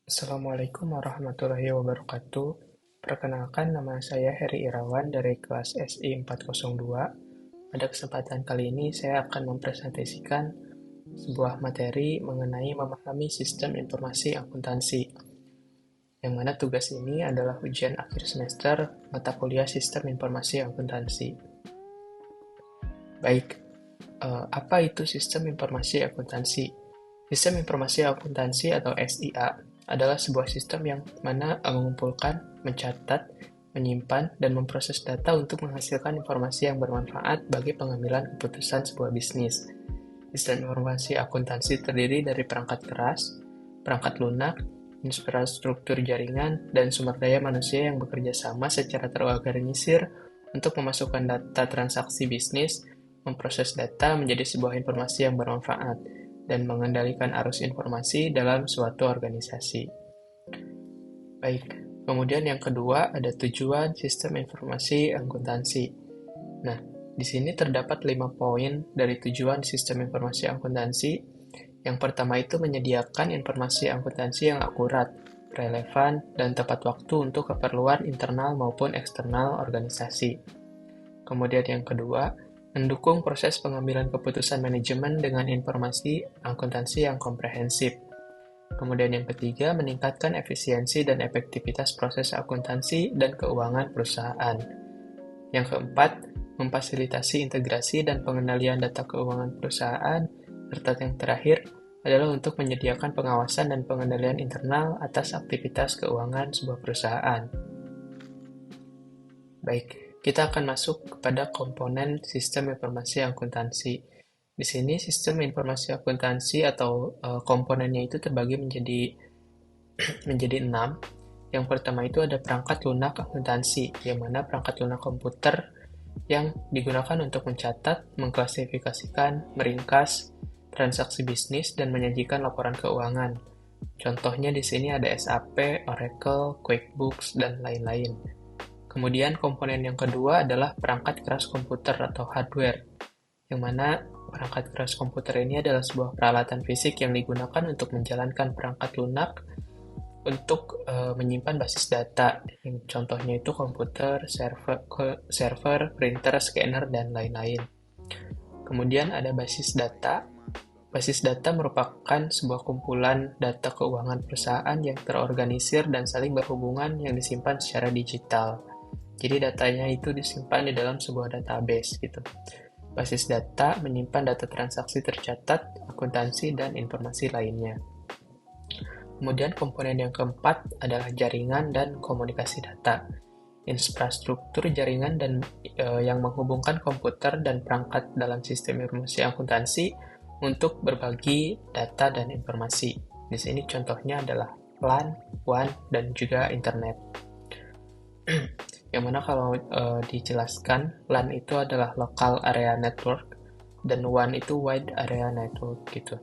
Assalamualaikum warahmatullahi wabarakatuh. Perkenalkan, nama saya Heri Irawan dari kelas SI 402. Pada kesempatan kali ini saya akan mempresentasikan sebuah materi mengenai memahami sistem informasi akuntansi, yang mana tugas ini adalah ujian akhir semester mata kuliah Sistem Informasi Akuntansi. Baik, apa itu Sistem Informasi Akuntansi? Sistem Informasi Akuntansi atau SIA adalah sebuah sistem yang mana mengumpulkan, mencatat, menyimpan, dan memproses data untuk menghasilkan informasi yang bermanfaat bagi pengambilan keputusan sebuah bisnis. Sistem informasi akuntansi terdiri dari perangkat keras, perangkat lunak, infrastruktur jaringan, dan sumber daya manusia yang bekerja sama secara terorganisir untuk memasukkan data transaksi bisnis, memproses data menjadi sebuah informasi yang bermanfaat, dan mengendalikan arus informasi dalam suatu organisasi. Baik, kemudian yang kedua ada tujuan sistem informasi akuntansi. Nah, di sini terdapat 5 poin dari tujuan sistem informasi akuntansi. Yang pertama itu menyediakan informasi akuntansi yang akurat, relevan, dan tepat waktu untuk keperluan internal maupun eksternal organisasi. Kemudian yang kedua, mendukung proses pengambilan keputusan manajemen dengan informasi akuntansi yang komprehensif. Kemudian yang ketiga, meningkatkan efisiensi dan efektivitas proses akuntansi dan keuangan perusahaan. Yang keempat, memfasilitasi integrasi dan pengendalian data keuangan perusahaan. Serta yang terakhir adalah untuk menyediakan pengawasan dan pengendalian internal atas aktivitas keuangan sebuah perusahaan. Baik, kita akan masuk kepada komponen sistem informasi akuntansi. Di sini sistem informasi akuntansi atau komponennya itu terbagi menjadi 6. Yang pertama itu ada perangkat lunak akuntansi, yang mana perangkat lunak komputer yang digunakan untuk mencatat, mengklasifikasikan, meringkas transaksi bisnis dan menyajikan laporan keuangan. Contohnya di sini ada SAP, Oracle, QuickBooks, dan lain-lain. Kemudian komponen yang kedua adalah perangkat keras komputer atau hardware, yang mana perangkat keras komputer ini adalah sebuah peralatan fisik yang digunakan untuk menjalankan perangkat lunak untuk menyimpan basis data. Yang contohnya itu komputer, server, printer, scanner, dan lain-lain. Kemudian ada basis data. Basis data merupakan sebuah kumpulan data keuangan perusahaan yang terorganisir dan saling berhubungan yang disimpan secara digital. Jadi datanya itu disimpan di dalam sebuah database gitu. Basis data menyimpan data transaksi tercatat, akuntansi, dan informasi lainnya. Kemudian komponen yang keempat adalah jaringan dan komunikasi data. Infrastruktur jaringan dan yang menghubungkan komputer dan perangkat dalam sistem informasi akuntansi untuk berbagi data dan informasi. Di sini contohnya adalah LAN, WAN, dan juga internet. Yang mana kalau dijelaskan, LAN itu adalah Local Area Network dan WAN itu Wide Area Network gitu.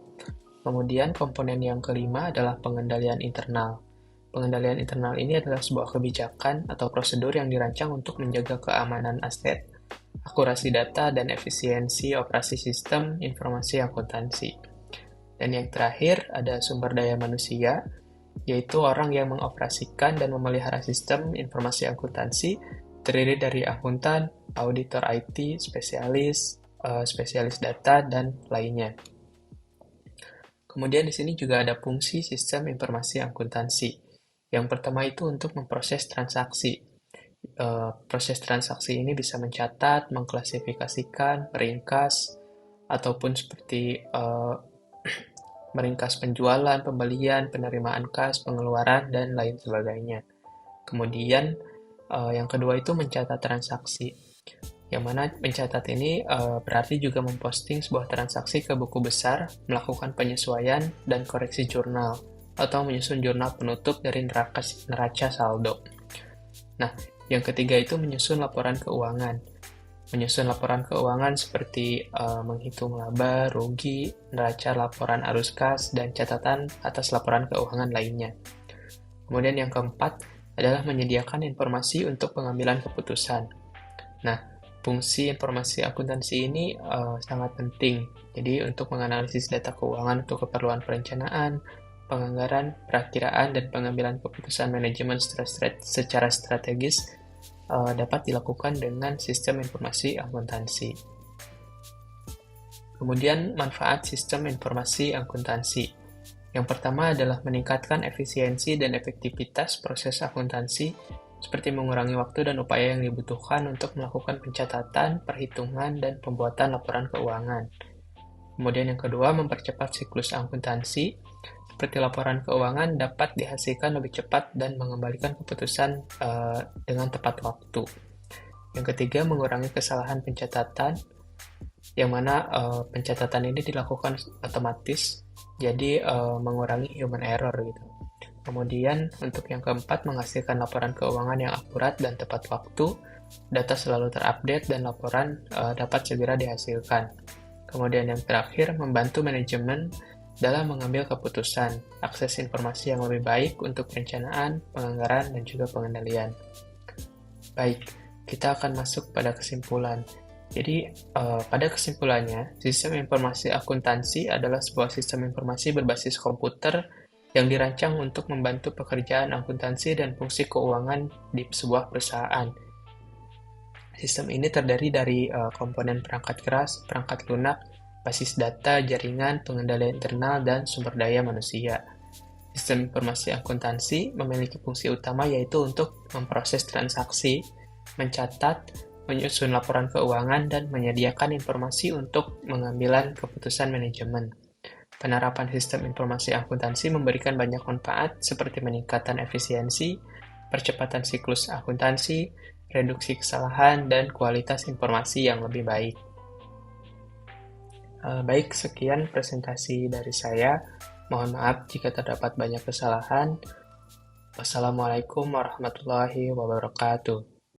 Kemudian komponen yang kelima adalah pengendalian internal. Pengendalian internal ini adalah sebuah kebijakan atau prosedur yang dirancang untuk menjaga keamanan aset, akurasi data, dan efisiensi operasi sistem informasi akuntansi. Dan yang terakhir ada sumber daya manusia, yaitu orang yang mengoperasikan dan memelihara sistem informasi akuntansi, terdiri dari akuntan, auditor IT, spesialis data, dan lainnya. Kemudian di sini juga ada fungsi sistem informasi akuntansi. Yang pertama itu untuk memproses transaksi. Proses transaksi ini bisa mencatat, mengklasifikasikan, meringkas, ataupun seperti meringkas penjualan, pembelian, penerimaan kas, pengeluaran, dan lain sebagainya. Kemudian yang kedua itu mencatat transaksi. Yang mana mencatat ini berarti juga memposting sebuah transaksi ke buku besar, melakukan penyesuaian dan koreksi jurnal, atau menyusun jurnal penutup dari neraca saldo. Nah, yang ketiga itu menyusun laporan keuangan. Menyusun laporan keuangan seperti menghitung laba, rugi, neraca laporan arus kas, dan catatan atas laporan keuangan lainnya. Kemudian yang keempat adalah menyediakan informasi untuk pengambilan keputusan. Nah, fungsi informasi akuntansi ini sangat penting. Jadi untuk menganalisis data keuangan untuk keperluan perencanaan, penganggaran, perakiraan, dan pengambilan keputusan manajemen secara strategis dapat dilakukan dengan sistem informasi akuntansi. Kemudian, manfaat sistem informasi akuntansi. Yang pertama adalah meningkatkan efisiensi dan efektivitas proses akuntansi, seperti mengurangi waktu dan upaya yang dibutuhkan untuk melakukan pencatatan, perhitungan, dan pembuatan laporan keuangan. Kemudian yang kedua, mempercepat siklus akuntansi, seperti laporan keuangan dapat dihasilkan lebih cepat dan mengembalikan keputusan dengan tepat waktu. Yang ketiga, mengurangi kesalahan pencatatan, yang mana pencatatan ini dilakukan otomatis, jadi mengurangi human error gitu. Kemudian untuk yang keempat, menghasilkan laporan keuangan yang akurat dan tepat waktu, data selalu terupdate dan laporan dapat segera dihasilkan. Kemudian yang terakhir, membantu manajemen dalam mengambil keputusan, akses informasi yang lebih baik untuk perencanaan, penganggaran, dan juga pengendalian. Baik, kita akan masuk pada kesimpulan. Jadi, pada kesimpulannya, sistem informasi akuntansi adalah sebuah sistem informasi berbasis komputer yang dirancang untuk membantu pekerjaan akuntansi dan fungsi keuangan di sebuah perusahaan. Sistem ini terdiri dari komponen perangkat keras, perangkat lunak, basis data, jaringan, pengendalian internal, dan sumber daya manusia. Sistem informasi akuntansi memiliki fungsi utama yaitu untuk memproses transaksi, mencatat, menyusun laporan keuangan, dan menyediakan informasi untuk pengambilan keputusan manajemen. Penerapan sistem informasi akuntansi memberikan banyak manfaat seperti peningkatan efisiensi, percepatan siklus akuntansi, reduksi kesalahan, dan kualitas informasi yang lebih baik. Baik, sekian presentasi dari saya. Mohon maaf jika terdapat banyak kesalahan. Wassalamualaikum warahmatullahi wabarakatuh.